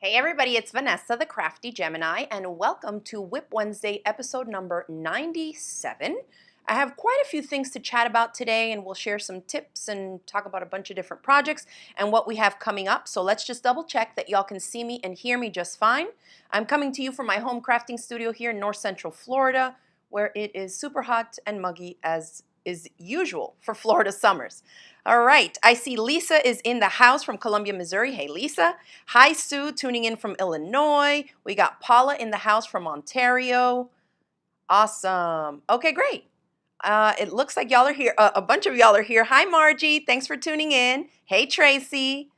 Hey everybody, it's Vanessa, the Crafty Gemini, and welcome to WIP Wednesday episode number 97. I have quite a few things to chat about today, and we'll share some tips and talk about a bunch of different projects and what we have coming up. So let's just double check that y'all can see me and hear me just fine. I'm coming to you from my home crafting studio here in North Central Florida, where it is super hot and muggy as is usual for Florida summers. All right, I see Lisa is in the house from Columbia, Missouri. Hey, Lisa. Hi, Sue, tuning in from Illinois. We got Paula in the house from Ontario. Awesome. Okay, great. It looks like y'all are here. A bunch of y'all are here. Hi, Margie. Thanks for tuning in. Hey, Tracy.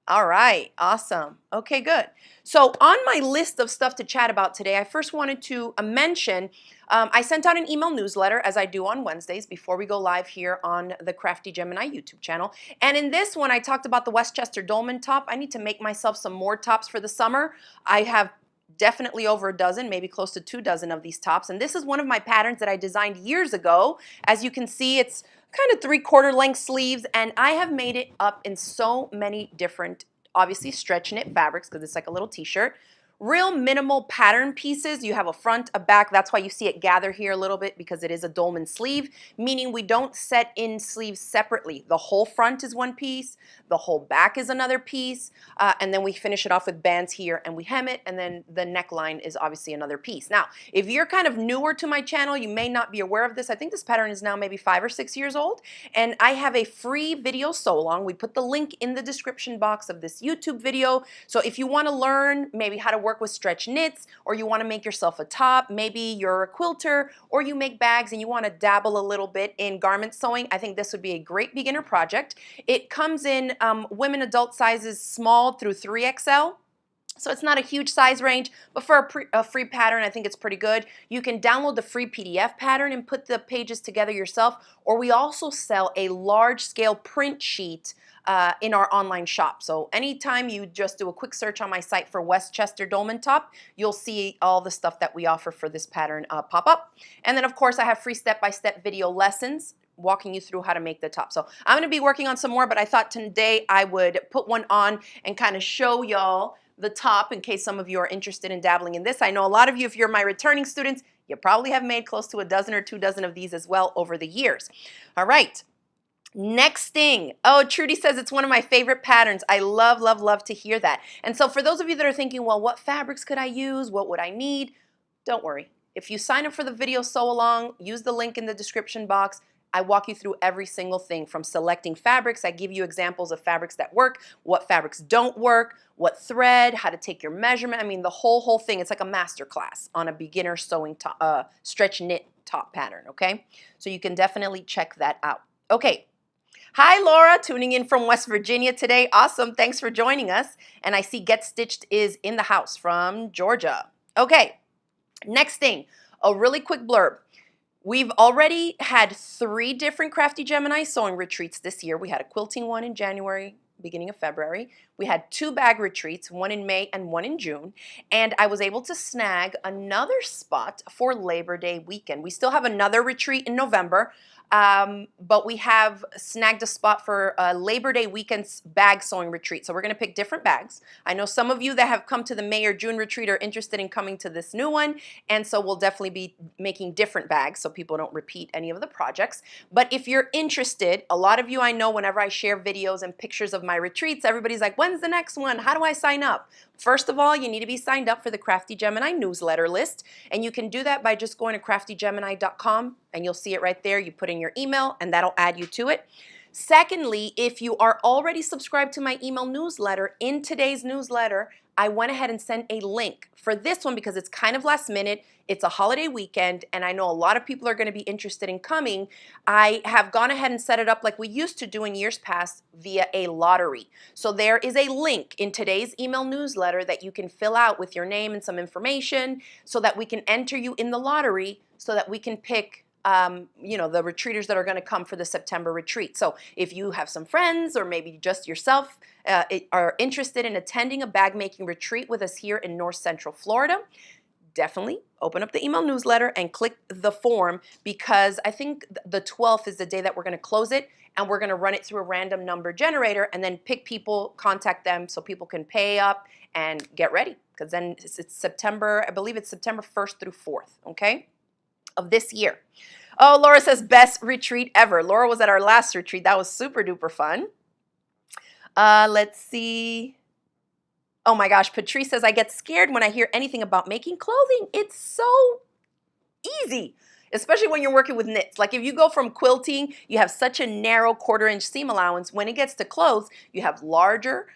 All right, awesome. Okay, good. So on my list of stuff to chat about today, I first wanted to mention, I sent out an email newsletter as I do on Wednesdays before we go live here on the Crafty Gemini YouTube channel. And in this one, I talked about the Westchester Dolman top. I need to make myself some more tops for the summer. I have definitely over a dozen, maybe close to 24 of these tops. And this is one of my patterns that I designed years ago. As you can see, it's kind of 3/4 length sleeves, and I have made it up in so many different, obviously stretch knit fabrics because it's like a little t-shirt. Real minimal pattern pieces. You have a front, a back. That's why you see it gather here a little bit, because it is a dolman sleeve, meaning we don't set in sleeves separately. The whole front is one piece, the whole back is another piece, and then we finish it off with bands here and we hem it, and then the neckline is obviously another piece. Now, if you're kind of newer to my channel, you may not be aware of this. I think this pattern is now maybe 5 or 6 years old, and I have a free video sew along. We put the link in the description box of this YouTube video. So if you want to learn maybe how to work with stretch knits, or you want to make yourself a top, maybe you're a quilter, or you make bags and you want to dabble a little bit in garment sewing, I think this would be a great beginner project. It comes in women adult sizes small through 3XL. So it's not a huge size range, but for a free pattern, I think it's pretty good. You can download the free PDF pattern and put the pages together yourself, or we also sell a large scale print sheet in our online shop. So anytime you just do a quick search on my site for Westchester Dolman top, you'll see all the stuff that we offer for this pattern pop up. And then of course I have free step-by-step video lessons walking you through how to make the top. So I'm going to be working on some more, but I thought today I would put one on and kind of show y'all the top in case some of you are interested in dabbling in this. I know a lot of you, if you're my returning students, you probably have made close to a dozen or 24 of these as well over the years. All right. Next thing. Oh, Trudy says it's one of my favorite patterns. I love, love, love to hear that. And so for those of you that are thinking, well, what fabrics could I use? What would I need? Don't worry. If you sign up for the video sew along, use the link in the description box. I walk you through every single thing from selecting fabrics. I give you examples of fabrics that work, what fabrics don't work, what thread, how to take your measurement. I mean, the whole thing. It's like a master class on a beginner sewing top, stretch knit top pattern, okay? So you can definitely check that out. Okay. Hi, Laura, tuning in from West Virginia today. Awesome. Thanks for joining us. And I see Get Stitched is in the house from Georgia. Okay. Next thing, a really quick blurb. We've already had 3 different Crafty Gemini sewing retreats this year. We had a quilting one in January, beginning of February. We had 2 bag retreats, one in May and one in June. And I was able to snag another spot for Labor Day weekend. We still have another retreat in November. But we have snagged a spot for Labor Day weekend's bag sewing retreat. So we're going to pick different bags. I know some of you that have come to the May or June retreat are interested in coming to this new one. And so we'll definitely be making different bags so people don't repeat any of the projects. But if you're interested, a lot of you I know whenever I share videos and pictures of my retreats, everybody's like, when's the next one? How do I sign up? First of all, you need to be signed up for the Crafty Gemini newsletter list, and you can do that by just going to craftygemini.com, and you'll see it right there. You put in your email, and that'll add you to it. Secondly, if you are already subscribed to my email newsletter, in today's newsletter, I went ahead and sent a link for this one because it's kind of last minute. It's a holiday weekend, and I know a lot of people are going to be interested in coming. I have gone ahead and set it up like we used to do in years past via a lottery. So there is a link in today's email newsletter that you can fill out with your name and some information so that we can enter you in the lottery so that we can pick you know, the retreaters that are going to come for the September retreat. So if you have some friends or maybe just yourself are interested in attending a bag making retreat with us here in North Central Florida, definitely open up the email newsletter and click the form, because I think the 12th is the day that we're going to close it, and we're going to run it through a random number generator and then pick people, contact them so people can pay up and get ready, because then it's September, I believe it's September 1st through 4th, okay, of this year. Oh, Laura says best retreat ever. Laura was at our last retreat. That was super duper fun. Let's see. Oh my gosh, Patrice says, I get scared when I hear anything about making clothing. It's so easy, especially when you're working with knits. Like if you go from quilting, you have such a narrow 1/4 inch seam allowance. When it gets to clothes, you have larger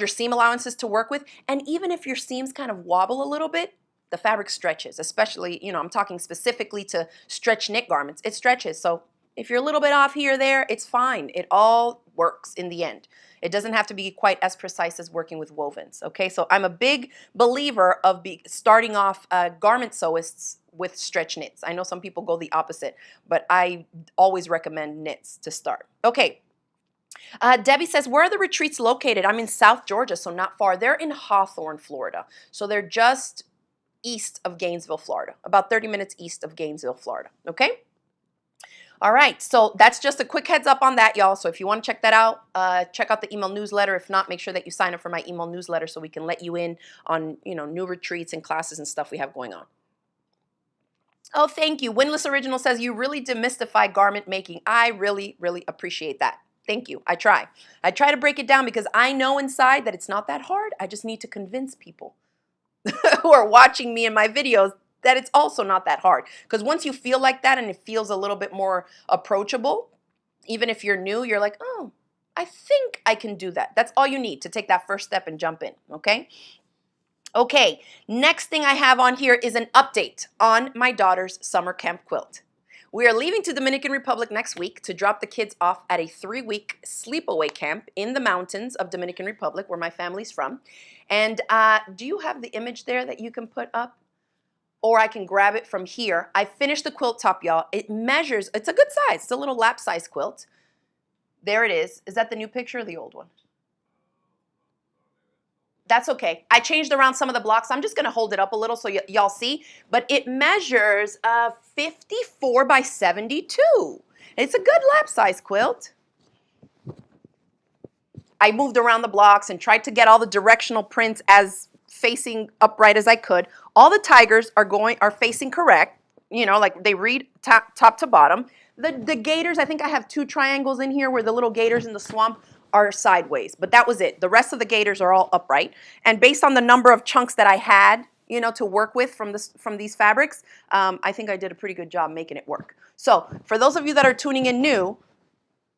seam allowances to work with. And even if your seams kind of wobble a little bit, the fabric stretches, especially, you know, I'm talking specifically to stretch knit garments. It stretches. So if you're a little bit off here or there, it's fine. It all works in the end. It doesn't have to be quite as precise as working with wovens, okay? So I'm a big believer of starting off garment sewists with stretch knits. I know some people go the opposite, but I always recommend knits to start. Okay. Debbie says, where are the retreats located? I'm in South Georgia, so not far. They're in Hawthorne, Florida. So they're just east of Gainesville, Florida, about 30 minutes east of Gainesville, Florida, okay? All right, so that's just a quick heads up on that, y'all. So if you want to check that out, check out the email newsletter. If not, make sure that you sign up for my email newsletter so we can let you in on, you know, new retreats and classes and stuff we have going on. Oh, thank you. Winless Original says, you really demystify garment making. I really, really appreciate that. Thank you. I try. I try to break it down because I know inside that it's not that hard. I just need to convince people who are watching me in my videos that it's also not that hard. Because once you feel like that and it feels a little bit more approachable, even if you're new, you're like, oh, I think I can do that. That's all you need to take that first step and jump in, okay? Okay, next thing I have on here is an update on my daughter's summer camp quilt. We are leaving to Dominican Republic next week to drop the kids off at a 3-week sleepaway camp in the mountains of Dominican Republic, where my family's from. And do you have the image there that you can put up? Or I can grab it from here. I finished the quilt top, y'all. It measures, it's a good size. It's a little lap size quilt. There it is. Is that the new picture or the old one? That's okay. I changed around some of the blocks. I'm just going to hold it up a little so y'all see. But it measures 54 by 72. It's a good lap size quilt. I moved around the blocks and tried to get all the directional prints as facing upright as I could. All the tigers are facing correct. You know, like they read top to bottom. The gators, I think I have 2 triangles in here where the little gators in the swamp are sideways, but that was it. The rest of the gators are all upright. And based on the number of chunks that I had, you know, to work with from these fabrics, I think I did a pretty good job making it work. So for those of you that are tuning in new,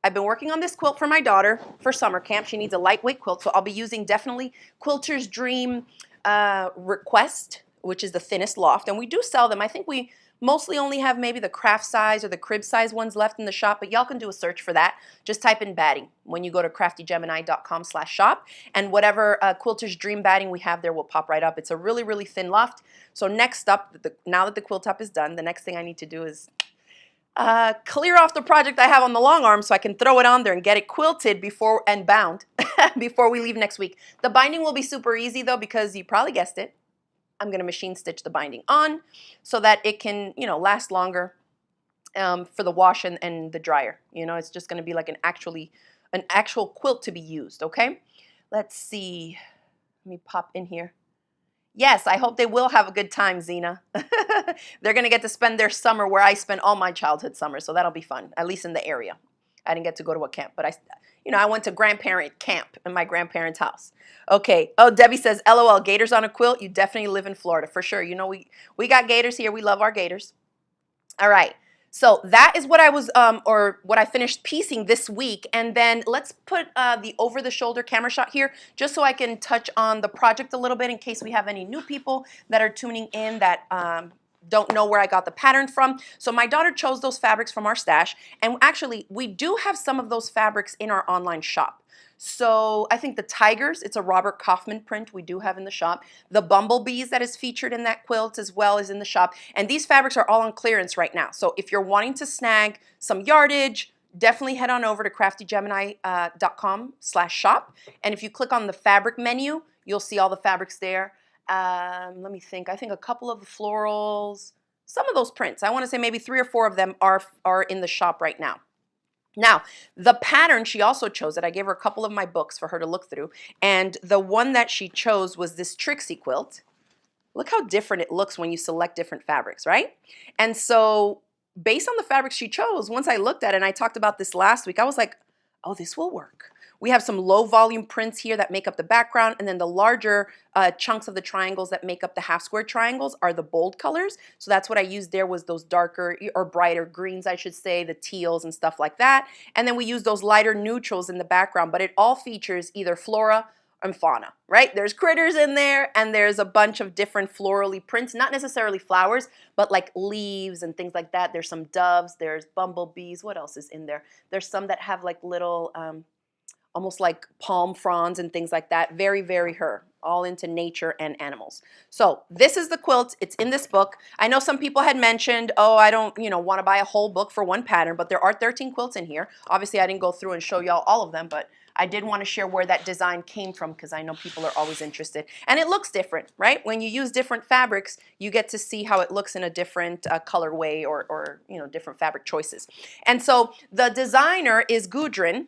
I've been working on this quilt for my daughter for summer camp. She needs a lightweight quilt, so I'll be using definitely Quilter's Dream Request, which is the thinnest loft, and we do sell them. I think we mostly only have maybe the craft size or the crib size ones left in the shop, but y'all can do a search for that. Just type in batting when you go to craftygemini.com/shop, and whatever Quilter's Dream batting we have there will pop right up. It's a really, really thin loft. So next up, now that the quilt top is done, the next thing I need to do is clear off the project I have on the long arm so I can throw it on there and get it quilted and bound before we leave next week. The binding will be super easy though, because you probably guessed it. I'm going to machine stitch the binding on so that it can, you know, last longer for the wash and the dryer. You know, it's just going to be like an actual quilt to be used, okay? Let's see. Let me pop in here. Yes, I hope they will have a good time, Zena. They're going to get to spend their summer where I spent all my childhood summer, so that'll be fun, at least in the area. I didn't get to go to a camp, but I went to grandparent camp in my grandparents' house. Okay. Oh, Debbie says, LOL, gators on a quilt? You definitely live in Florida, for sure. You know, we got gators here. We love our gators. All right. So that is what I was, or what I finished piecing this week. And then let's put the over-the-shoulder camera shot here just so I can touch on the project a little bit in case we have any new people that are tuning in that don't know where I got the pattern from. So my daughter chose those fabrics from our stash. And actually, we do have some of those fabrics in our online shop. So I think the tigers, it's a Robert Kaufman print we do have in the shop. The bumblebees that is featured in that quilt as well is in the shop. And these fabrics are all on clearance right now. So if you're wanting to snag some yardage, definitely head on over to craftygemini.com/shop. And if you click on the fabric menu, you'll see all the fabrics there. Let me think. I think a couple of the florals, some of those prints. I want to say maybe 3 or 4 of them are in the shop right now. Now, the pattern, she also chose it. I gave her a couple of my books for her to look through. And the one that she chose was this Trixie quilt. Look how different it looks when you select different fabrics, right? And so based on the fabrics she chose, once I looked at it, and I talked about this last week, I was like, oh, this will work. We have some low volume prints here that make up the background, and then the larger chunks of the triangles that make up the half square triangles are the bold colors. So that's what I used there, was those darker or brighter greens, I should say, the teals and stuff like that. And then we use those lighter neutrals in the background, but it all features either flora and fauna, right? There's critters in there, and there's a bunch of different florally prints, not necessarily flowers, but like leaves and things like that. There's some doves, there's bumblebees. What else is in there? There's some that have like little almost like palm fronds and things like that. Very, very her, all into nature and animals. So this is the quilt. It's in this book. I know some people had mentioned, oh, I don't, want to buy a whole book for one pattern, but there are 13 quilts in here. Obviously, I didn't go through and show y'all all of them, but I did want to share where that design came from because I know people are always interested. And it looks different, right? When you use different fabrics, you get to see how it looks in a different colorway or different fabric choices. And so the designer is Gudrun.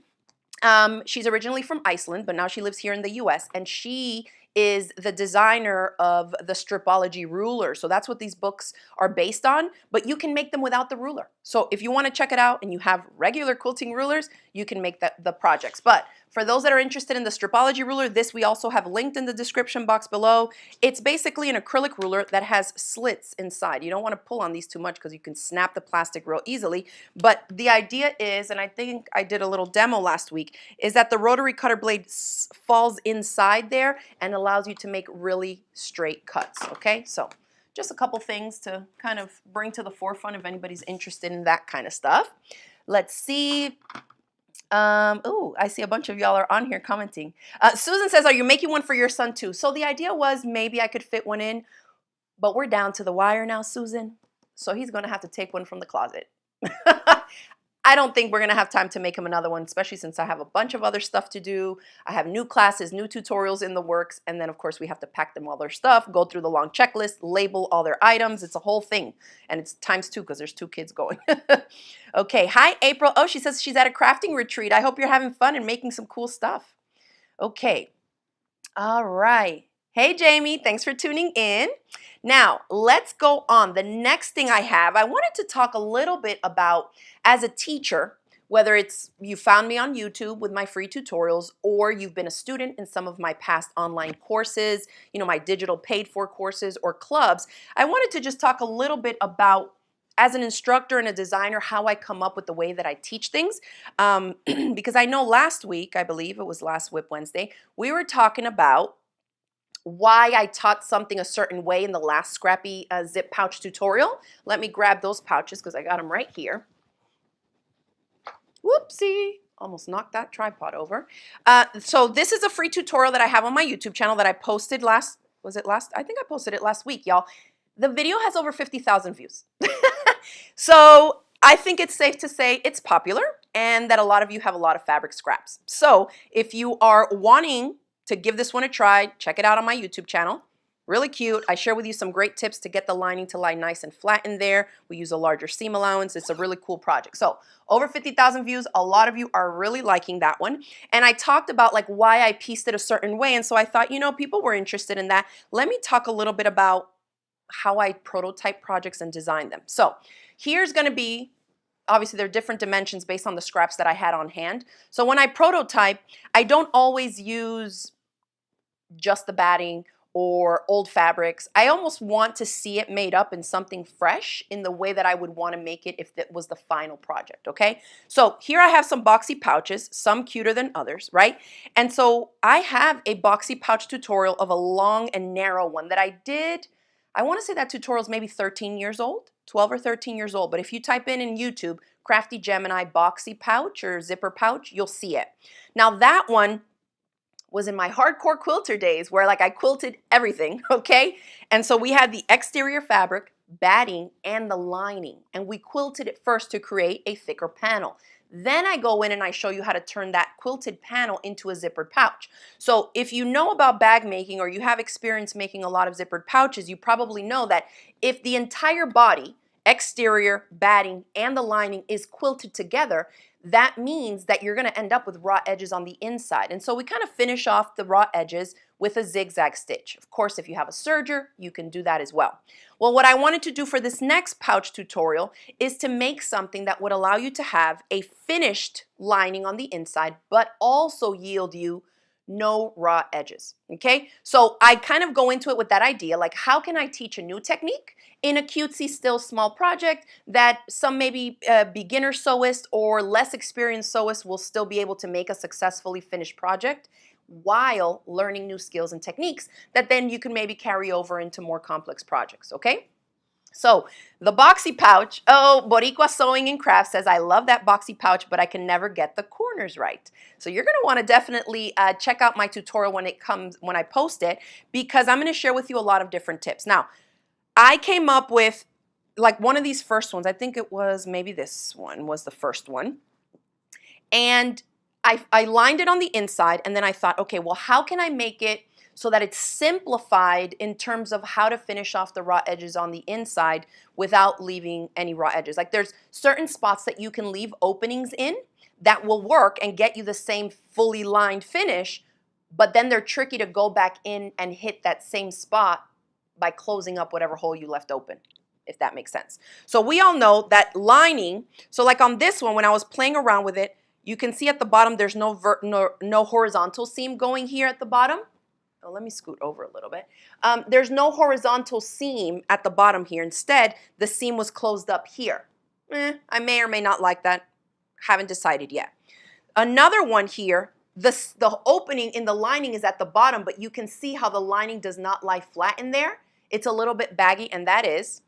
She's originally from Iceland, but now she lives here in the US, and she is the designer of the Stripology ruler. So that's what these books are based on, but you can make them without the ruler. So if you want to check it out and you have regular quilting rulers, you can make the projects. But for those that are interested in the Stripology ruler, this we also have linked in the description box below. It's basically an acrylic ruler that has slits inside. You don't want to pull on these too much because you can snap the plastic real easily. But the idea is, and I think I did a little demo last week, is that the rotary cutter blade falls inside there and allows you to make really straight cuts, okay? So just a couple things to kind of bring to the forefront if anybody's interested in that kind of stuff. Let's see. Oh, I see a bunch of y'all are on here commenting. Susan says, are you making one for your son too? So the idea was maybe I could fit one in, but we're down to the wire now, Susan. So he's going to have to take one from the closet. I don't think we're going to have time to make him another one, especially since I have a bunch of other stuff to do. I have new classes, new tutorials in the works, and then of course we have to pack them all their stuff, go through the long checklist, label all their items. It's a whole thing, and it's ×2 because there's 2 kids going. Okay, hi April. Oh, she says she's at a crafting retreat. I hope you're having fun and making some cool stuff. Okay, all right. Hey Jamie, thanks for tuning in. Now, let's go on. The next thing I wanted to talk a little bit about as a teacher, whether it's you found me on YouTube with my free tutorials or you've been a student in some of my past online courses, my digital paid for courses or clubs. I wanted to just talk a little bit about, as an instructor and a designer, how I come up with the way that I teach things. Because I know last week, I believe it was last WIP Wednesday, we were talking about why I taught something a certain way in the last scrappy zip pouch tutorial. Let me grab those pouches because I got them right here. Whoopsie, almost knocked that tripod over. So this is a free tutorial that I have on my YouTube channel that I posted I think I posted it last week, y'all. The video has over 50,000 views. So I think it's safe to say it's popular and that a lot of you have a lot of fabric scraps. So if you are wanting to give this one a try, check it out on my YouTube channel. Really cute. I share with you some great tips to get the lining to lie nice and flat in there. We use a larger seam allowance. It's a really cool project. So over 50,000 views, a lot of you are really liking that one. And I talked about like why I pieced it a certain way. And so I thought, people were interested in that. Let me talk a little bit about how I prototype projects and design them. So here's going to be, obviously there are different dimensions based on the scraps that I had on hand. So when I prototype, I don't always use just the batting or old fabrics. I almost want to see it made up in something fresh in the way that I would want to make it if that was the final project, okay? So here I have some boxy pouches, some cuter than others, right? And so I have a boxy pouch tutorial of a long and narrow one that I did. I want to say that tutorial is maybe 13 years old, 12 or 13 years old. But if you type in YouTube, Crafty Gemini boxy pouch or zipper pouch, you'll see it. Now that one was in my hardcore quilter days where like I quilted everything, okay? And so we had the exterior fabric, batting, and the lining. And we quilted it first to create a thicker panel. Then I go in and I show you how to turn that quilted panel into a zippered pouch. So if you know about bag making or you have experience making a lot of zippered pouches, you probably know that if the entire body, exterior, batting, and the lining is quilted together, that means that you're going to end up with raw edges on the inside. And so we kind of finish off the raw edges with a zigzag stitch. Of course, if you have a serger, you can do that as well. Well, what I wanted to do for this next pouch tutorial is to make something that would allow you to have a finished lining on the inside, but also yield you no raw edges, okay? So I kind of go into it with that idea, like how can I teach a new technique in a cutesy, still small project that some maybe beginner sewist or less experienced sewist will still be able to make a successfully finished project while learning new skills and techniques that then you can maybe carry over into more complex projects, okay? So the boxy pouch, oh, Boricua Sewing and Craft says, I love that boxy pouch, but I can never get the corners right. So you're going to want to definitely check out my tutorial when I post it, because I'm going to share with you a lot of different tips. Now, I came up with like one of these first ones. I think it was maybe this one was the first one. And I lined it on the inside, and then I thought, okay, well, how can I make it so that it's simplified in terms of how to finish off the raw edges on the inside without leaving any raw edges? Like there's certain spots that you can leave openings in that will work and get you the same fully lined finish, but then they're tricky to go back in and hit that same spot by closing up whatever hole you left open, if that makes sense. So we all know that lining, so like on this one, when I was playing around with it, you can see at the bottom there's no horizontal seam going here at the bottom. Oh, let me scoot over a little bit. There's no horizontal seam at the bottom here. Instead, the seam was closed up here. I may or may not like that. Haven't decided yet. Another one here, the opening in the lining is at the bottom, but you can see how the lining does not lie flat in there. It's a little bit baggy, and that is,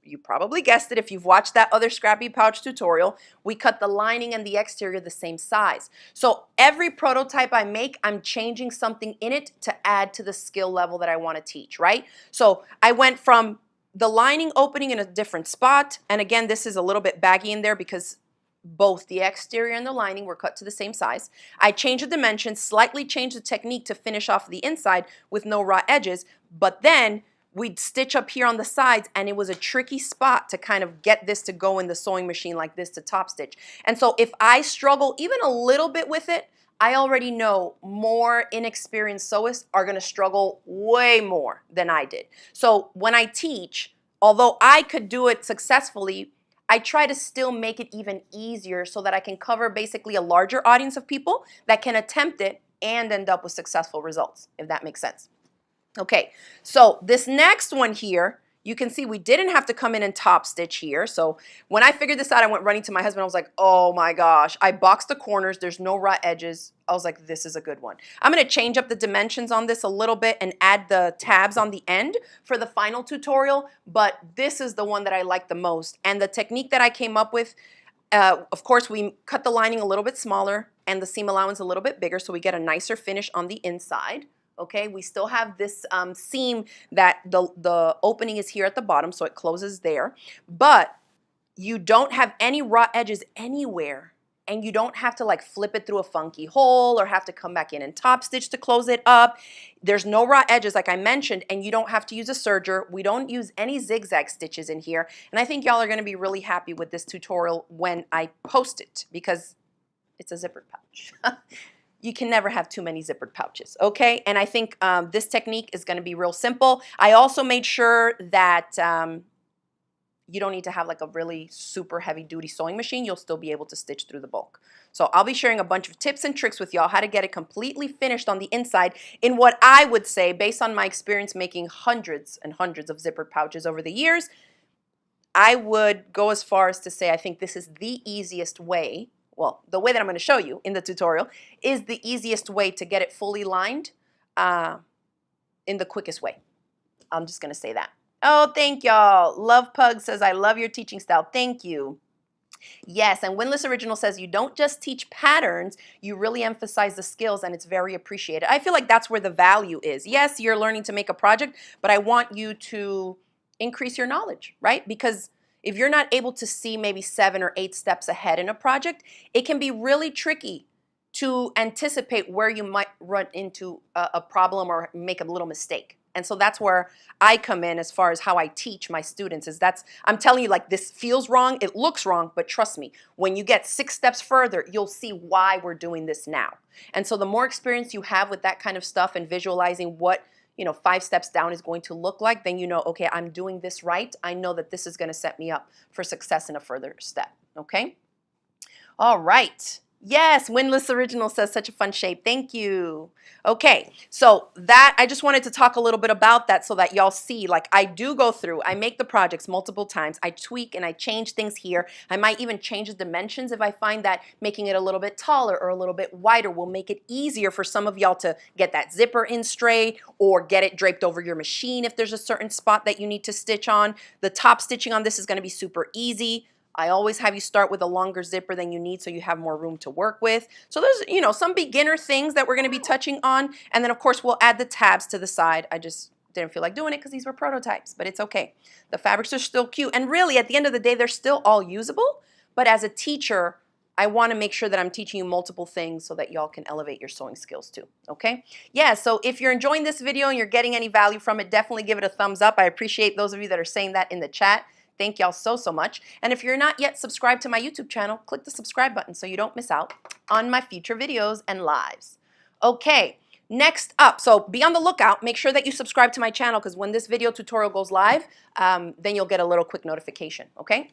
you probably guessed it if you've watched that other scrappy pouch tutorial, we cut the lining and the exterior the same size. So every prototype I make, I'm changing something in it to add to the skill level that I want to teach, right? So I went from the lining opening in a different spot, and again, this is a little bit baggy in there because both the exterior and the lining were cut to the same size. I changed the dimensions, slightly changed the technique to finish off the inside with no raw edges, but then we'd stitch up here on the sides, and it was a tricky spot to kind of get this to go in the sewing machine like this to top stitch. And so if I struggle even a little bit with it, I already know more inexperienced sewists are going to struggle way more than I did. So when I teach, although I could do it successfully, I try to still make it even easier so that I can cover basically a larger audience of people that can attempt it and end up with successful results, if that makes sense. Okay, so this next one here, you can see we didn't have to come in and top stitch here. So when I figured this out, I went running to my husband. I was like, oh my gosh, I boxed the corners. There's no raw edges. I was like, this is a good one. I'm going to change up the dimensions on this a little bit and add the tabs on the end for the final tutorial, but this is the one that I like the most. And the technique that I came up with, of course, we cut the lining a little bit smaller and the seam allowance a little bit bigger so we get a nicer finish on the inside. Okay, we still have this seam that the opening is here at the bottom, so it closes there. But you don't have any raw edges anywhere, and you don't have to like flip it through a funky hole or have to come back in and top stitch to close it up. There's no raw edges like I mentioned, and you don't have to use a serger. We don't use any zigzag stitches in here, and I think y'all are going to be really happy with this tutorial when I post it because it's a zippered pouch. You can never have too many zippered pouches, okay? And I think this technique is going to be real simple. I also made sure that you don't need to have like a really super heavy duty sewing machine. You'll still be able to stitch through the bulk. So I'll be sharing a bunch of tips and tricks with y'all how to get it completely finished on the inside in what I would say, based on my experience making hundreds and hundreds of zippered pouches over the years, I would go as far as to say I think this is the easiest way. Well, the way that I'm going to show you in the tutorial is the easiest way to get it fully lined in the quickest way. I'm just going to say that. Oh, thank y'all. Love Pug says, I love your teaching style. Thank you. Yes, and Winless Original says, you don't just teach patterns, you really emphasize the skills, and it's very appreciated. I feel like that's where the value is. Yes, you're learning to make a project, but I want you to increase your knowledge, right? Because if you're not able to see maybe 7 or 8 steps ahead in a project, it can be really tricky to anticipate where you might run into a problem or make a little mistake, And so that's where I come in as far as how I teach my students is I'm telling you, like, this feels wrong, it looks wrong, but trust me, when you get 6 steps further, you'll see why we're doing this now. And so the more experience you have with that kind of stuff and visualizing what, 5 steps down is going to look like, then you know, okay, I'm doing this right. I know that this is going to set me up for success in a further step, okay? All right. Yes, Windless Original says such a fun shape. Thank you. Okay, so that I just wanted to talk a little bit about that so that y'all see, like, I do go through, I make the projects multiple times, I tweak and I change things here. I might even change the dimensions if I find that making it a little bit taller or a little bit wider will make it easier for some of y'all to get that zipper in straight or get it draped over your machine if there's a certain spot that you need to stitch on. The top stitching on this is going to be super easy. I always have you start with a longer zipper than you need so you have more room to work with. So there's, some beginner things that we're going to be touching on. And then, of course, we'll add the tabs to the side. I just didn't feel like doing it because these were prototypes, but it's okay. The fabrics are still cute. And really, at the end of the day, they're still all usable. But as a teacher, I want to make sure that I'm teaching you multiple things so that y'all can elevate your sewing skills too, okay? Yeah, so if you're enjoying this video and you're getting any value from it, definitely give it a thumbs up. I appreciate those of you that are saying that in the chat. Thank y'all so much. And if you're not yet subscribed to my YouTube channel, click the subscribe button so you don't miss out on my future videos and lives. Okay, next up, so be on the lookout. Make sure that you subscribe to my channel because when this video tutorial goes live, then you'll get a little quick notification, okay?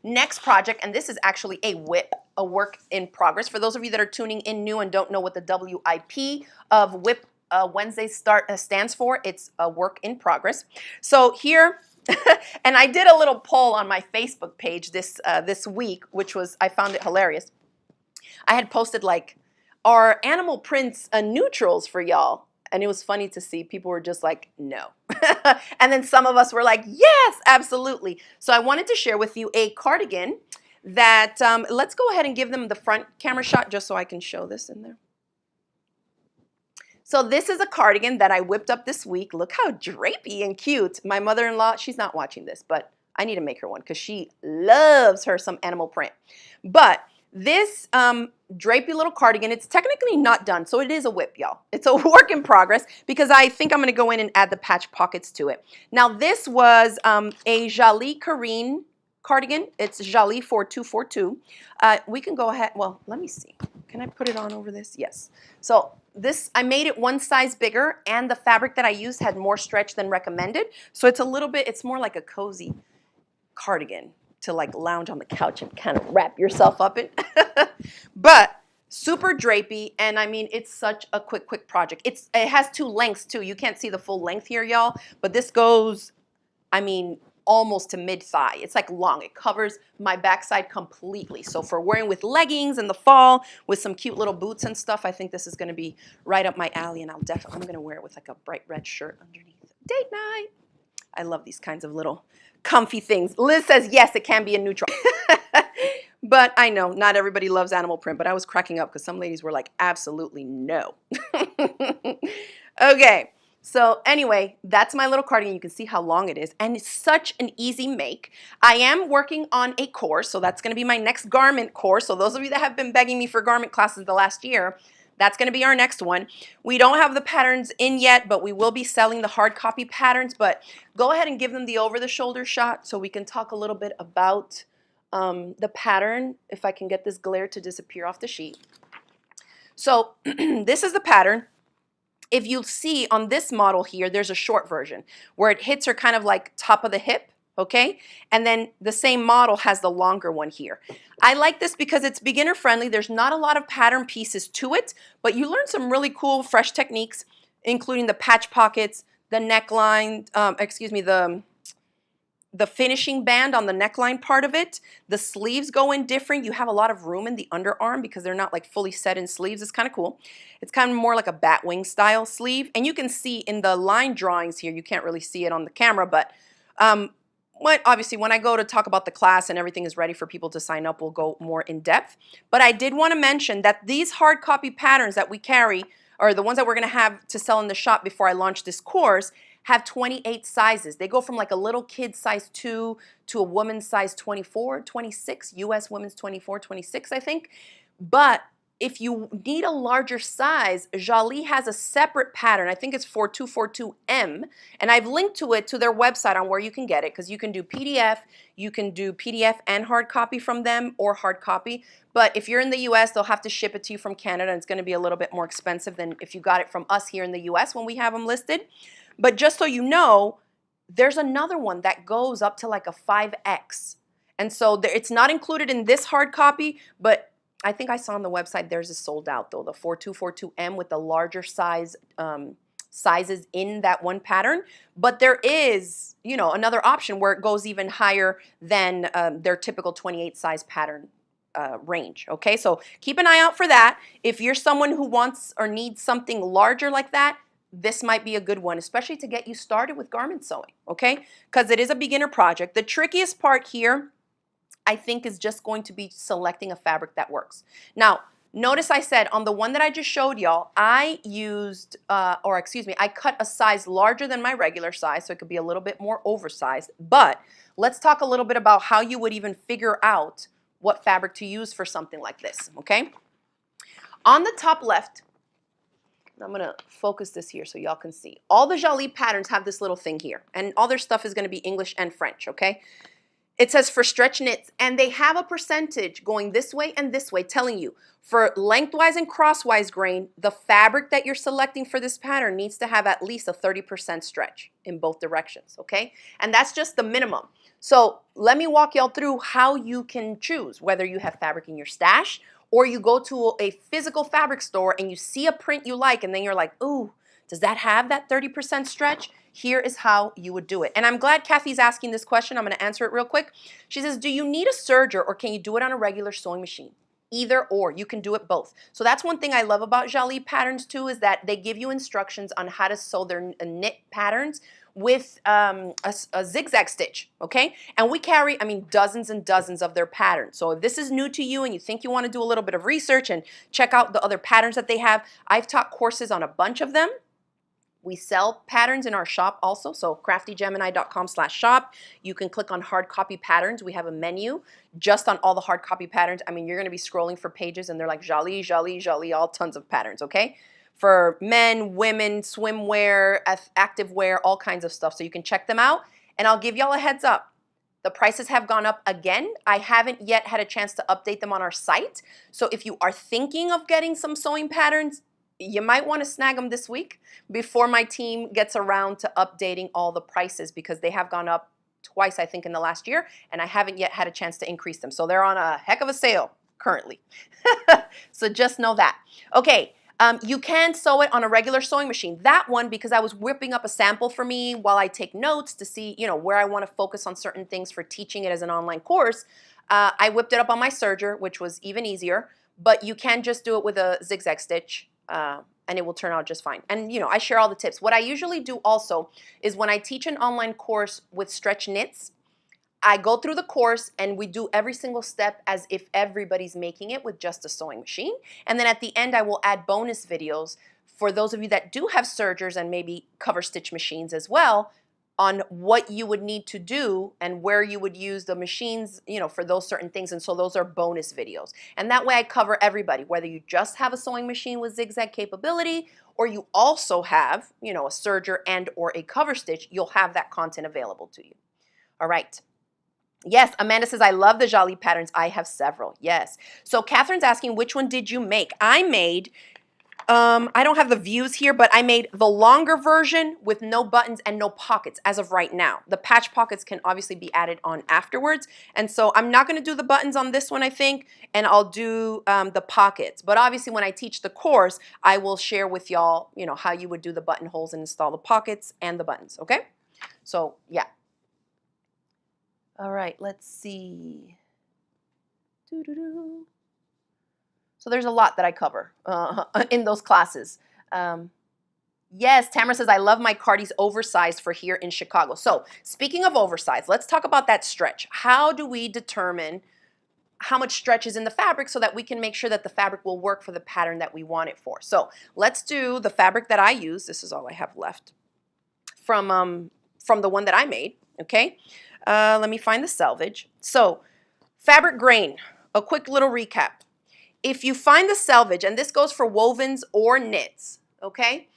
Next project, and this is actually a WIP, a work in progress. For those of you that are tuning in new and don't know what the WIP of WIP Wednesday stands for, it's a work in progress. So here, and I did a little poll on my Facebook page this week, which was, I found it hilarious. I had posted like, are animal prints neutrals for y'all? And it was funny to see people were just like, no. And then some of us were like, yes, absolutely. So I wanted to share with you a cardigan that, let's go ahead and give them the front camera shot just so I can show this in there. So this is a cardigan that I whipped up this week. Look how drapey and cute. My mother-in-law, she's not watching this, but I need to make her one because she loves her some animal print. But this drapey little cardigan, it's technically not done, so it is a WIP, y'all. It's a work in progress because I think I'm going to go in and add the patch pockets to it. Now this was a Jalie Karine cardigan. It's Jalie 4242. We can go ahead, well, let me see. Can I put it on over this? Yes. So this, I made it one size bigger and the fabric that I used had more stretch than recommended. So it's a little bit, it's more like a cozy cardigan to like lounge on the couch and kind of wrap yourself up in. But super drapey, and I mean, it's such a quick project. It has 2 lengths too. You can't see the full length here, y'all, but this goes, I mean, almost to mid-thigh. It's like long. It covers my backside completely. So for wearing with leggings in the fall with some cute little boots and stuff, I think this is going to be right up my alley, and I'm going to wear it with like a bright red shirt underneath. Date night. I love these kinds of little comfy things. Liz says, yes, it can be a neutral. But I know not everybody loves animal print, but I was cracking up because some ladies were like, absolutely no. Okay. So anyway, that's my little cardigan. You can see how long it is, and it's such an easy make. I am working on a course, so that's going to be my next garment course. So those of you that have been begging me for garment classes the last year, that's going to be our next one. We don't have the patterns in yet, but we will be selling the hard copy patterns. But go ahead and give them the over-the-shoulder shot so we can talk a little bit about the pattern, if I can get this glare to disappear off the sheet. So this is the pattern. If you see on this model here, there's a short version where it hits her kind of like top of the hip, okay? And then the same model has the longer one here. I like this because it's beginner friendly. There's not a lot of pattern pieces to it, but you learn some really cool, fresh techniques, including the patch pockets, the neckline, the finishing band on the neckline part of it. The sleeves go in different. You have a lot of room in the underarm because they're not like fully set in sleeves. It's kind of cool. It's kind of more like a bat wing style sleeve. And you can see in the line drawings here, you can't really see it on the camera, but obviously when I go to talk about the class and everything is ready for people to sign up, we'll go more in depth. But I did want to mention that these hard copy patterns that we carry, or the ones that we're going to have to sell in the shop before I launch this course, have 28 sizes. They go from like a little kid size 2 to a woman's size 24, 26, US women's 24, 26, I think. But if you need a larger size, Jalie has a separate pattern. I think it's 4242M, and I've linked to it to their website on where you can get it, because you can do PDF, you can do PDF and hard copy from them, or hard copy. But if you're in the US, they'll have to ship it to you from Canada, and it's going to be a little bit more expensive than if you got it from us here in the US when we have them listed. But just so you know, there's another one that goes up to like a 5X. And so it's not included in this hard copy, but I think I saw on the website theirs is sold out though, the 4242M with the larger size sizes in that one pattern. But there is, you know, another option where it goes even higher than their typical 28 size pattern range. Okay, so keep an eye out for that. If you're someone who wants or needs something larger like that, this might be a good one, especially to get you started with garment sewing, okay? Because it is a beginner project. The trickiest part here, I think, is just going to be selecting a fabric that works. Now, notice I said on the one that I just showed y'all, I used, I cut a size larger than my regular size, so it could be a little bit more oversized. But let's talk a little bit about how you would even figure out what fabric to use for something like this, okay? On the top left, I'm going to focus this here so y'all can see. All the Jalie patterns have this little thing here, and all their stuff is going to be English and French, okay? It says for stretch knits, and they have a percentage going this way and this way telling you for lengthwise and crosswise grain, the fabric that you're selecting for this pattern needs to have at least a 30% stretch in both directions, okay? And that's just the minimum. So let me walk y'all through how you can choose, whether you have fabric in your stash or you go to a physical fabric store and you see a print you like and then you're like, ooh, does that have that 30% stretch? Here is how you would do it. And I'm glad Kathy's asking this question. I'm going to answer it real quick. She says, do you need a serger or can you do it on a regular sewing machine? Either or, you can do it both. So that's one thing I love about Jalie patterns too, is that they give you instructions on how to sew their knit patterns with a zigzag stitch, okay? And we carry, I mean, dozens and dozens of their patterns. So if this is new to you and you think you want to do a little bit of research and check out the other patterns that they have, I've taught courses on a bunch of them. We sell patterns in our shop also, so craftygemini.com/shop. You can click on hard copy patterns. We have a menu just on all the hard copy patterns. I mean, you're going to be scrolling for pages and they're like Jalie, Jalie, Jalie, all tons of patterns, okay? For men, women, swimwear, activewear, all kinds of stuff. So you can check them out. And I'll give y'all a heads up. The prices have gone up again. I haven't yet had a chance to update them on our site. So if you are thinking of getting some sewing patterns, you might want to snag them this week before my team gets around to updating all the prices, because they have gone up twice, I think, in the last year, and I haven't yet had a chance to increase them. So they're on a heck of a sale currently. So just know that. Okay, you can sew it on a regular sewing machine. That one, because I was whipping up a sample for me while I take notes to see, you know, where I want to focus on certain things for teaching it as an online course, I whipped it up on my serger, which was even easier, but you can just do it with a zigzag stitch. And it will turn out just fine. And you know, I share all the tips. What I usually do also is when I teach an online course with stretch knits, I go through the course and we do every single step as if everybody's making it with just a sewing machine. And then at the end, I will add bonus videos for those of you that do have sergers and maybe cover stitch machines as well, on what you would need to do and where you would use the machines, you know, for those certain things. And so those are bonus videos. And that way I cover everybody, whether you just have a sewing machine with zigzag capability or you also have, you know, a serger and or a cover stitch, you'll have that content available to you. All right. Yes, Amanda says, I love the Jalie patterns. I have several. Yes. So Catherine's asking, which one did you make? I made... I don't have the views here, but I made the longer version with no buttons and no pockets as of right now. The patch pockets can obviously be added on afterwards. And so I'm not going to do the buttons on this one, I think, and I'll do the pockets. But obviously when I teach the course, I will share with y'all, you know, how you would do the buttonholes and install the pockets and the buttons, okay? So, yeah. All right, let's see. Doo-doo-doo. So there's a lot that I cover in those classes. Yes, Tamara says, I love my Cardis oversized for here in Chicago. So speaking of oversized, let's talk about that stretch. How do we determine how much stretch is in the fabric so that we can make sure that the fabric will work for the pattern that we want it for? So let's do the fabric that I use. This is all I have left from the one that I made, okay? Let me find the selvage. So fabric grain, a quick little recap. if you find the selvage, and this goes for wovens or knits, okay?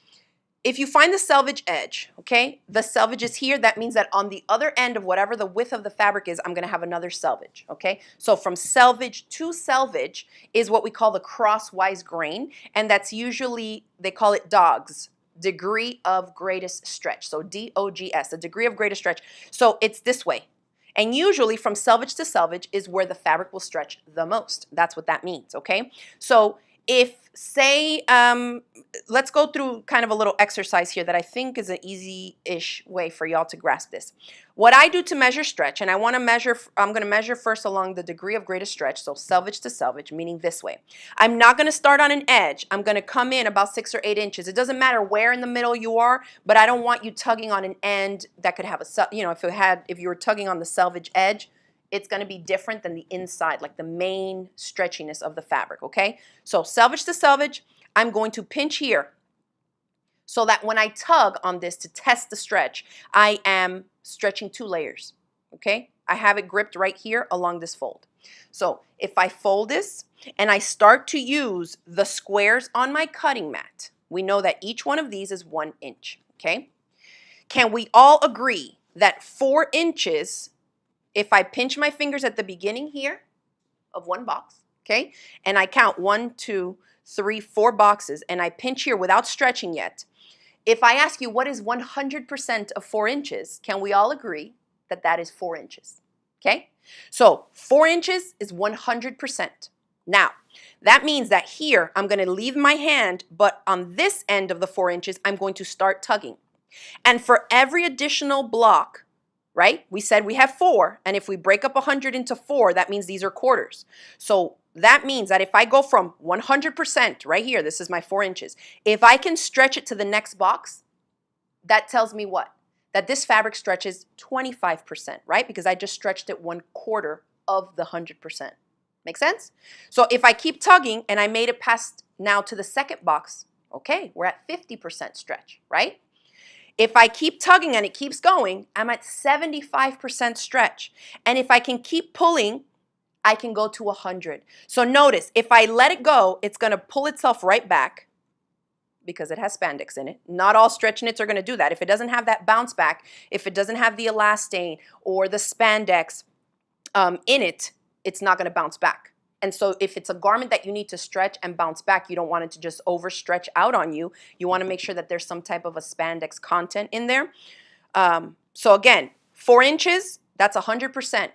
If you find the selvage edge, okay, the selvage is here. That means that on the other end of whatever the width of the fabric is, I'm going to have another selvage, okay? So from selvage to selvage is what we call the crosswise grain, and that's usually, they call it DOGS, degree of greatest stretch. So DOGS, the degree of greatest stretch. So it's this way. And usually from selvage to selvage is where the fabric will stretch the most. That's what that means, okay? So if, say, let's go through kind of a little exercise here that I think is an easy-ish way for y'all to grasp this. What I do to measure stretch, and I'm going to measure first along the degree of greatest stretch, so selvage to selvage, meaning this way. I'm not going to start on an edge. I'm going to come in about 6 or 8 inches. It doesn't matter where in the middle you are, but I don't want you tugging on an end that could have a, you know, if you were tugging on the selvage edge, it's going to be different than the inside, like the main stretchiness of the fabric, okay? So selvage to selvage, I'm going to pinch here so that when I tug on this to test the stretch, I am stretching 2 layers, okay? I have it gripped right here along this fold. So if I fold this and I start to use the squares on my cutting mat, we know that each one of these is 1 inch, okay? Can we all agree that 4 inches, if I pinch my fingers at the beginning here of one box, okay, and I count 1, 2, 3, 4 boxes, and I pinch here without stretching yet, if I ask you what is 100% of 4 inches, can we all agree that that is 4 inches, okay? So 4 inches is 100%. Now, that means that here I'm going to leave my hand, but on this end of the 4 inches, I'm going to start tugging. And for every additional block, right? We said we have 4, and if we break up 100 into 4, that means these are quarters. So that means that if I go from 100% right here, this is my 4 inches, if I can stretch it to the next box, that tells me what? That this fabric stretches 25%, right? Because I just stretched it 1/4 of the 100%. Make sense? So if I keep tugging and I made it past now to the second box, okay, we're at 50% stretch, right? If I keep tugging and it keeps going, I'm at 75% stretch. And if I can keep pulling, I can go to 100. So notice, if I let it go, it's going to pull itself right back because it has spandex in it. Not all stretch knits are going to do that. If it doesn't have that bounce back, if it doesn't have the elastane or the spandex in it, it's not going to bounce back. And so if it's a garment that you need to stretch and bounce back, you don't want it to just overstretch out on you. You want to make sure that there's some type of a spandex content in there. So again, 4 inches, that's 100%.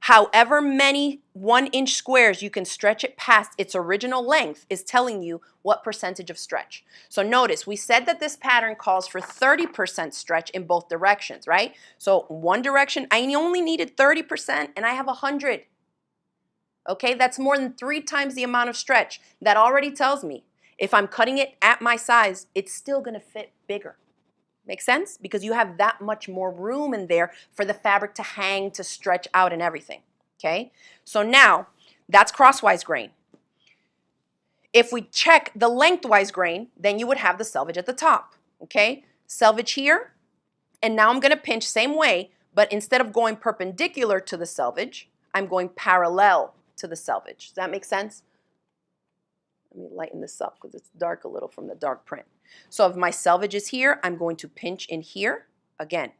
However many 1-inch squares you can stretch it past its original length is telling you what percentage of stretch. So notice, we said that this pattern calls for 30% stretch in both directions, right? So one direction, I only needed 30% and I have 100. Okay, that's more than 3 times the amount of stretch. That already tells me if I'm cutting it at my size, it's still going to fit bigger. Make sense? Because you have that much more room in there for the fabric to hang, to stretch out and everything. Okay, so now that's crosswise grain. If we check the lengthwise grain, then you would have the selvage at the top. Okay, selvage here, and now I'm going to pinch same way, but instead of going perpendicular to the selvage, I'm going parallel to the selvage. Does that make sense? Let me lighten this up because it's dark a little from the dark print. So if my selvage is here, I'm going to pinch in here. Again,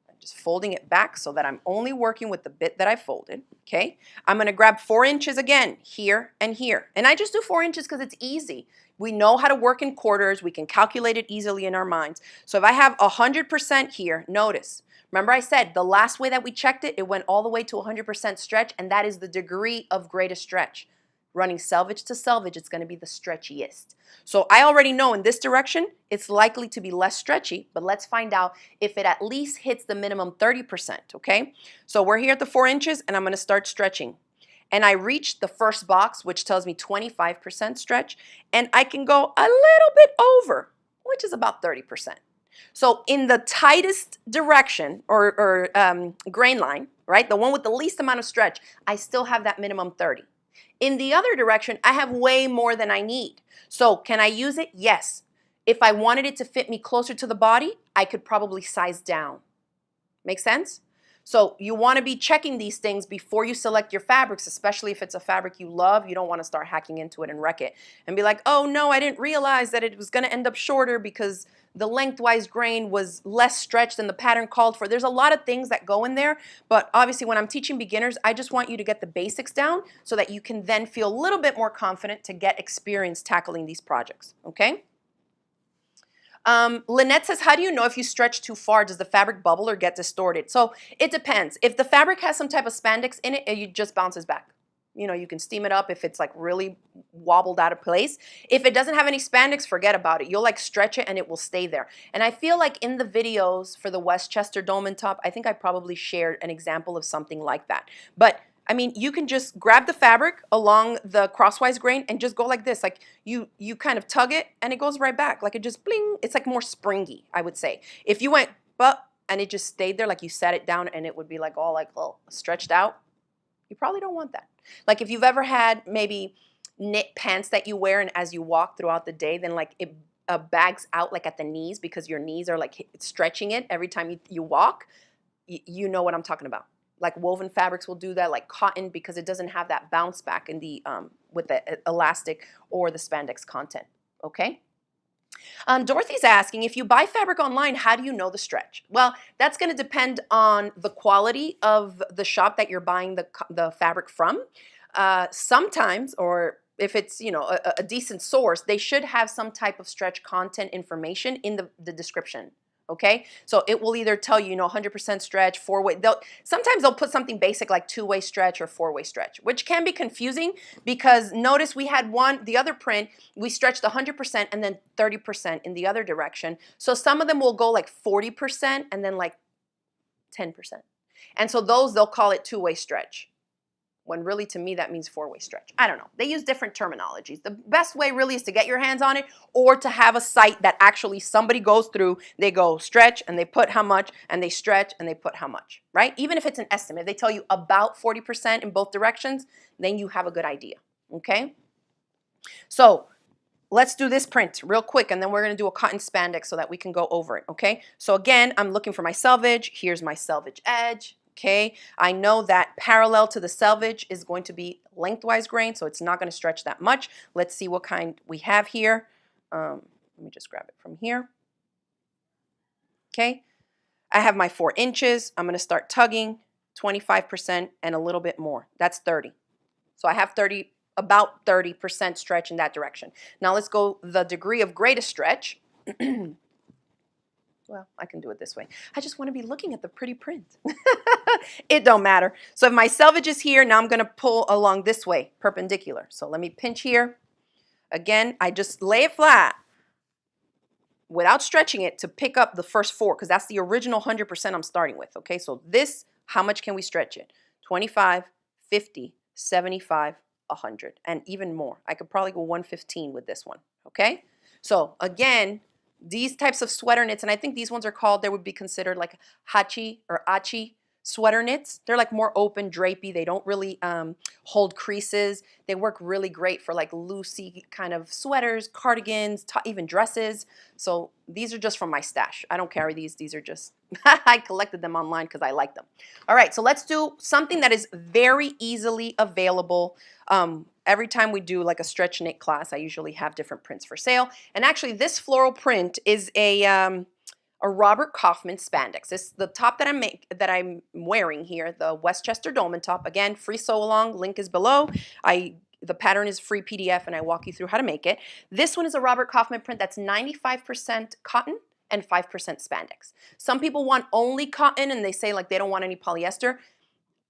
I'm just folding it back so that I'm only working with the bit that I folded. Okay, I'm going to grab 4 inches again, here and here. And I just do 4 inches because it's easy. We know how to work in quarters. We can calculate it easily in our minds. So if I have 100% here, notice, remember I said the last way that we checked it, it went all the way to 100% stretch, and that is the degree of greatest stretch. Running selvage to selvage, it's going to be the stretchiest. So I already know in this direction, it's likely to be less stretchy, but let's find out if it at least hits the minimum 30%, okay? So we're here at the 4 inches, and I'm going to start stretching. And I reach the first box, which tells me 25% stretch, and I can go a little bit over, which is about 30%. So in the tightest direction or grain line, right, the one with the least amount of stretch, I still have that minimum 30. In the other direction, I have way more than I need. So can I use it? Yes. If I wanted it to fit me closer to the body, I could probably size down. Make sense? So you want to be checking these things before you select your fabrics, especially if it's a fabric you love. You don't want to start hacking into it and wreck it and be like, oh no, I didn't realize that it was going to end up shorter because the lengthwise grain was less stretched than the pattern called for. There's a lot of things that go in there, but obviously when I'm teaching beginners, I just want you to get the basics down so that you can then feel a little bit more confident to get experience tackling these projects, okay? Lynette says, how do you know if you stretch too far? Does the fabric bubble or get distorted? So it depends. If the fabric has some type of spandex in it, it just bounces back. You know, you can steam it up if it's like really wobbled out of place. If it doesn't have any spandex, forget about it. You'll like stretch it and it will stay there. And I feel like in the videos for the Westchester Dolman top, I think I probably shared an example of something like that. But I mean, you can just grab the fabric along the crosswise grain and just go like this. Like you kind of tug it and it goes right back. Like it just bling. It's like more springy, I would say. If you went but and it just stayed there, like you sat it down and it would be like all like stretched out, you probably don't want that. Like if you've ever had maybe knit pants that you wear and as you walk throughout the day, then like it bags out like at the knees because your knees are like stretching it every time you walk, you know what I'm talking about. Like woven fabrics will do that, like cotton, because it doesn't have that bounce back in the with the elastic or the spandex content. Okay. Dorothy's asking, if you buy fabric online, how do you know the stretch? Well, that's going to depend on the quality of the shop that you're buying the fabric from. Sometimes, or if it's, you know, a decent source, they should have some type of stretch content information in the description. Okay, so it will either tell you, you know, 100% stretch, four-way. Sometimes they'll put something basic like two-way stretch or four-way stretch, which can be confusing because notice we had the other print, we stretched 100% and then 30% in the other direction. So some of them will go like 40% and then like 10%. And so those, they'll call it two-way stretch, when really to me that means four-way stretch. I don't know. They use different terminologies. The best way really is to get your hands on it or to have a site that actually somebody goes through, they go stretch and they put how much and they stretch and they put how much, right? Even if it's an estimate, if they tell you about 40% in both directions, then you have a good idea, okay? So let's do this print real quick and then we're gonna do a cotton spandex so that we can go over it, okay? So again, I'm looking for my selvage. Here's my selvage edge. Okay, I know that parallel to the selvage is going to be lengthwise grain, so it's not going to stretch that much. Let's see what kind we have here. Let me just grab it from here. Okay, I have my 4 inches. I'm going to start tugging 25% and a little bit more. That's 30. So I have about 30% stretch in that direction. Now let's go the degree of greatest stretch. Well, I can do it this way. I just want to be looking at the pretty print. It don't matter. So if my selvage is here, now I'm going to pull along this way, perpendicular. So let me pinch here. Again, I just lay it flat without stretching it to pick up the first 4 because that's the original 100% I'm starting with. Okay, so this, how much can we stretch it? 25, 50, 75, 100, and even more. I could probably go 115 with this one. Okay, so again, these types of sweater knits, and I think these ones are called, they would be considered like hachi or achi sweater knits. They're like more open, drapey. They don't really hold creases. They work really great for like loosey kind of sweaters, cardigans, even dresses. So these are just from my stash. I don't carry these. These are just, I collected them online because I like them. All right, so let's do something that is very easily available. Every time we do like a stretch knit class, I usually have different prints for sale. And actually this floral print is a Robert Kaufman spandex. This is the top that I'm wearing here, the Westchester Dolman top. Again, free sew along, link is below. The pattern is free PDF and I walk you through how to make it. This one is a Robert Kaufman print that's 95% cotton and 5% spandex. Some people want only cotton and they say like they don't want any polyester.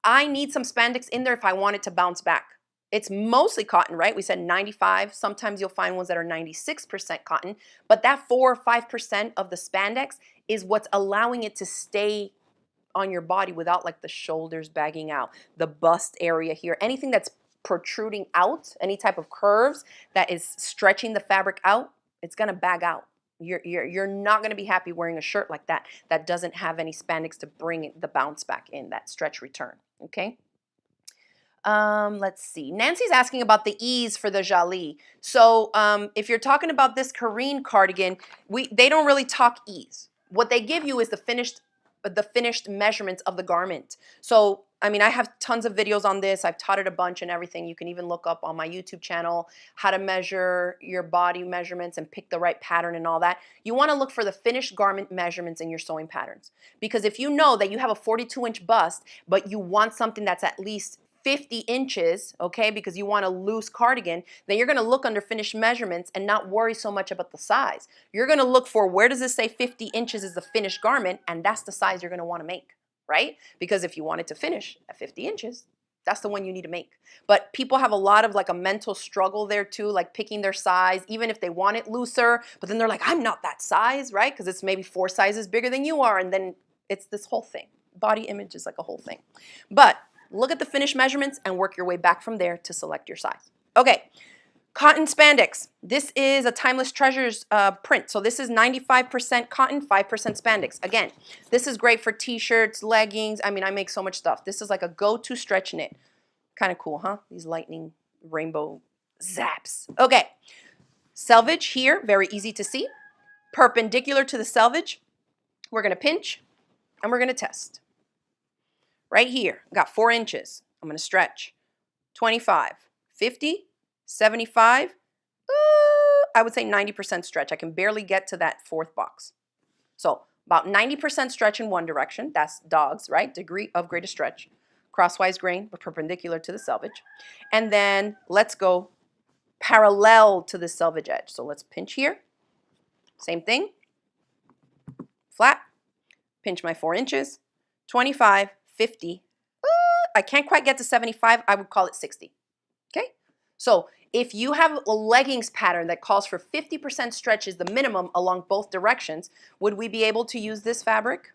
I need some spandex in there if I want it to bounce back. It's mostly cotton, right? We said 95. Sometimes you'll find ones that are 96% cotton, but that 4 or 5% of the spandex is what's allowing it to stay on your body without like the shoulders bagging out, the bust area here, anything that's protruding out, any type of curves that is stretching the fabric out, it's gonna bag out. You're not gonna be happy wearing a shirt like that that doesn't have any spandex to bring the bounce back in, that stretch return, okay? Let's see. Nancy's asking about the ease for the Jalie. So if you're talking about this Karine cardigan, they don't really talk ease. What they give you is the finished the finished measurements of the garment. So, I mean, I have tons of videos on this. I've taught it a bunch and everything. You can even look up on my YouTube channel how to measure your body measurements and pick the right pattern and all that. You want to look for the finished garment measurements in your sewing patterns. Because if you know that you have a 42-inch bust, but you want something that's at least 50 inches, okay, because you want a loose cardigan, then you're going to look under finished measurements and not worry so much about the size. You're going to look for, where does it say 50 inches is the finished garment, and that's the size you're going to want to make, right? Because if you want it to finish at 50 inches, that's the one you need to make. But people have a lot of like a mental struggle there too, like picking their size, even if they want it looser, but then they're like, I'm not that size, right? Because it's maybe 4 sizes bigger than you are, and then it's this whole thing. Body image is like a whole thing. But look at the finished measurements and work your way back from there to select your size. Okay, cotton spandex. This is a Timeless Treasures print. So this is 95% cotton, 5% spandex. Again, this is great for t-shirts, leggings. I mean, I make so much stuff. This is like a go-to stretch knit. Kind of cool, huh? These lightning rainbow zaps. Okay, selvage here, very easy to see. Perpendicular to the selvage, we're going to pinch and we're going to test. Right here, I got 4 inches. I'm going to stretch. 25, 50, 75, I would say 90% stretch. I can barely get to that 4th box. So about 90% stretch in one direction. That's dogs, right? Degree of greatest stretch. Crosswise grain, but perpendicular to the selvage. And then let's go parallel to the selvage edge. So let's pinch here. Same thing. Flat. Pinch my 4 inches. 25, 50. I can't quite get to 75. I would call it 60. Okay? So if you have a leggings pattern that calls for 50% stretch is the minimum along both directions, would we be able to use this fabric?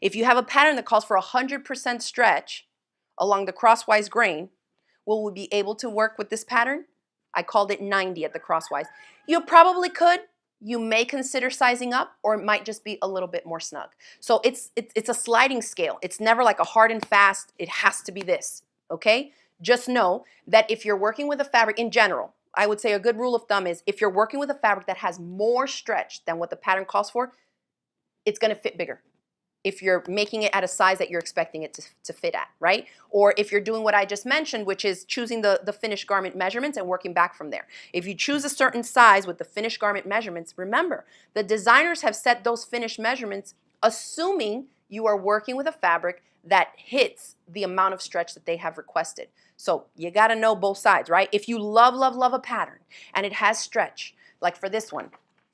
If you have a pattern that calls for 100% stretch along the crosswise grain, will we be able to work with this pattern? I called it 90 at the crosswise. You probably could. You may consider sizing up, or it might just be a little bit more snug. So it's a sliding scale. It's never like a hard and fast, it has to be this, okay? Just know that if you're working with a fabric in general, I would say a good rule of thumb is if you're working with a fabric that has more stretch than what the pattern calls for, it's going to fit bigger. If you're making it at a size that you're expecting it to fit at, right? Or if you're doing what I just mentioned, which is choosing the finished garment measurements and working back from there. If you choose a certain size with the finished garment measurements, remember, the designers have set those finished measurements assuming you are working with a fabric that hits the amount of stretch that they have requested. So you gotta know both sides, right? If you love, love, love a pattern and it has stretch, like for this one,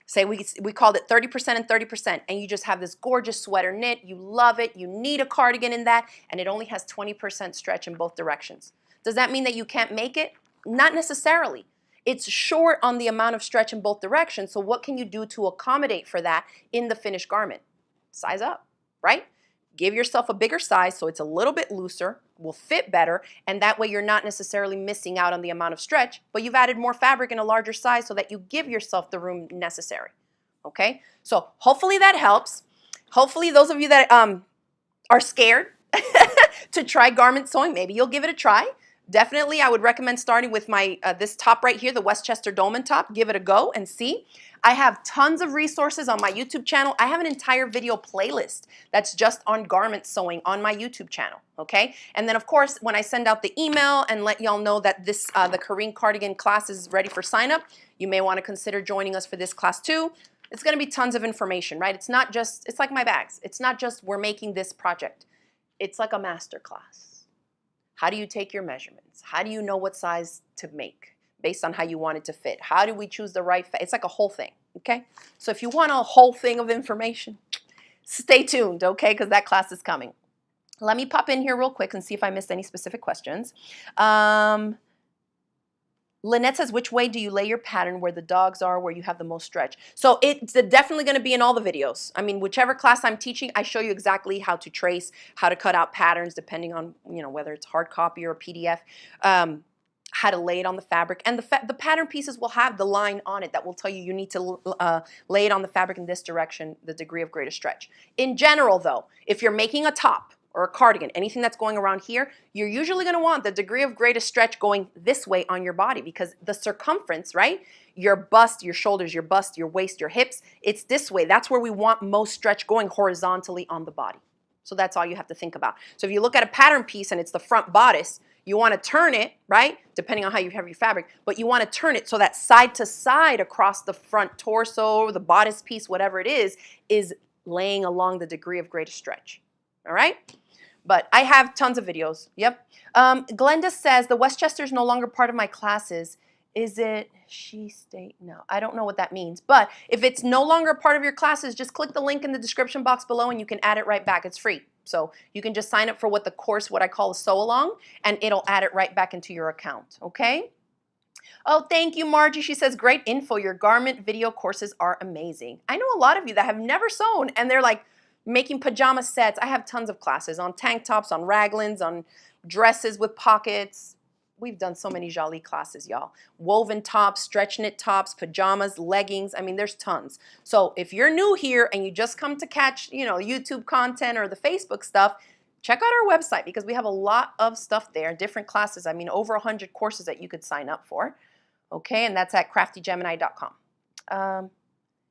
say we called it 30% and 30%, and you just have this gorgeous sweater knit, you love it, you need a cardigan in that, and it only has 20% stretch in both directions. Does that mean that you can't make it? Not necessarily. It's short on the amount of stretch in both directions, so what can you do to accommodate for that in the finished garment? Size up, right? Give yourself a bigger size so it's a little bit looser, will fit better, and that way you're not necessarily missing out on the amount of stretch, but you've added more fabric in a larger size so that you give yourself the room necessary. Okay? So hopefully that helps. Hopefully those of you that are scared to try garment sewing, maybe you'll give it a try. Definitely, I would recommend starting with my this top right here, the Westchester Dolman top. Give it a go and see. I have tons of resources on my YouTube channel. I have an entire video playlist that's just on garment sewing on my YouTube channel, okay? And then, of course, when I send out the email and let y'all know that this the Karine cardigan class is ready for sign up, you may want to consider joining us for this class too. It's going to be tons of information, right? It's not just, it's like my bags. It's not just we're making this project. It's like a master class. How do you take your measurements? How do you know what size to make based on how you want it to fit? How do we choose the right fit? It's like a whole thing, okay? So if you want a whole thing of information, stay tuned, okay? Because that class is coming. Let me pop in here real quick and see if I missed any specific questions. Lynette says, which way do you lay your pattern where the dogs are, where you have the most stretch? So it's definitely going to be in all the videos. I mean, whichever class I'm teaching, I show you exactly how to trace, how to cut out patterns, depending on, you know, whether it's hard copy or a PDF, how to lay it on the fabric. And the pattern pieces will have the line on it that will tell you you need to lay it on the fabric in this direction, the degree of greatest stretch. In general, though, if you're making a top, or a cardigan, anything that's going around here, you're usually going to want the degree of greatest stretch going this way on your body because the circumference, right? Your bust, your shoulders, your bust, your waist, your hips, it's this way. That's where we want most stretch going horizontally on the body. So that's all you have to think about. So if you look at a pattern piece and it's the front bodice, you want to turn it, right? Depending on how you have your fabric, but you want to turn it so that side to side across the front torso, the bodice piece, whatever it is laying along the degree of greatest stretch. All right? But I have tons of videos. Yep. Glenda says, the Westchester is no longer part of my classes. Is it she state? No, I don't know what that means. But if it's no longer a part of your classes, just click the link in the description box below and you can add it right back. It's free. So you can just sign up for what I call a sew along, and it'll add it right back into your account. Okay? Oh, thank you, Margie. She says, great info. Your garment video courses are amazing. I know a lot of you that have never sewn and they're like making pajama sets. I have tons of classes on tank tops, on raglans, on dresses with pockets. We've done so many Jalie classes, y'all. Woven tops, stretch knit tops, pajamas, leggings. I mean, there's tons. So if you're new here and you just come to catch, YouTube content or the Facebook stuff, check out our website because we have a lot of stuff there, different classes. I mean, over 100 courses that you could sign up for. Okay, and that's at craftygemini.com.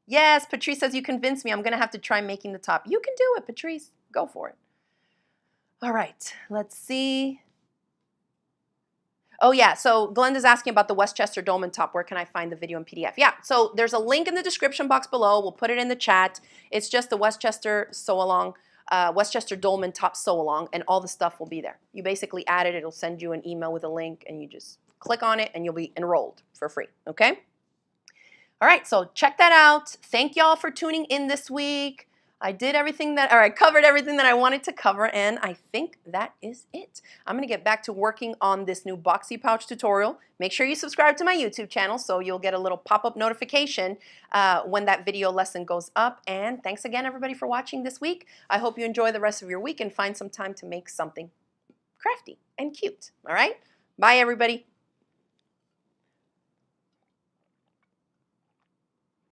Yes, Patrice says, you convinced me. I'm going to have to try making the top. You can do it, Patrice. Go for it. All right, let's see. Oh, yeah, so Glenda's asking about the Westchester Dolman top. Where can I find the video in PDF? Yeah, so there's a link in the description box below. We'll put it in the chat. It's just the Westchester sew-along, Westchester Dolman top sew-along, and all the stuff will be there. You basically add it. It'll send you an email with a link, and you just click on it, and you'll be enrolled for free, okay? All right, so check that out. Thank y'all for tuning in this week. I covered everything that I wanted to cover, and I think that is it. I'm going to get back to working on this new boxy pouch tutorial. Make sure you subscribe to my YouTube channel so you'll get a little pop-up notification when that video lesson goes up. And thanks again, everybody, for watching this week. I hope you enjoy the rest of your week and find some time to make something crafty and cute. All right? Bye, everybody.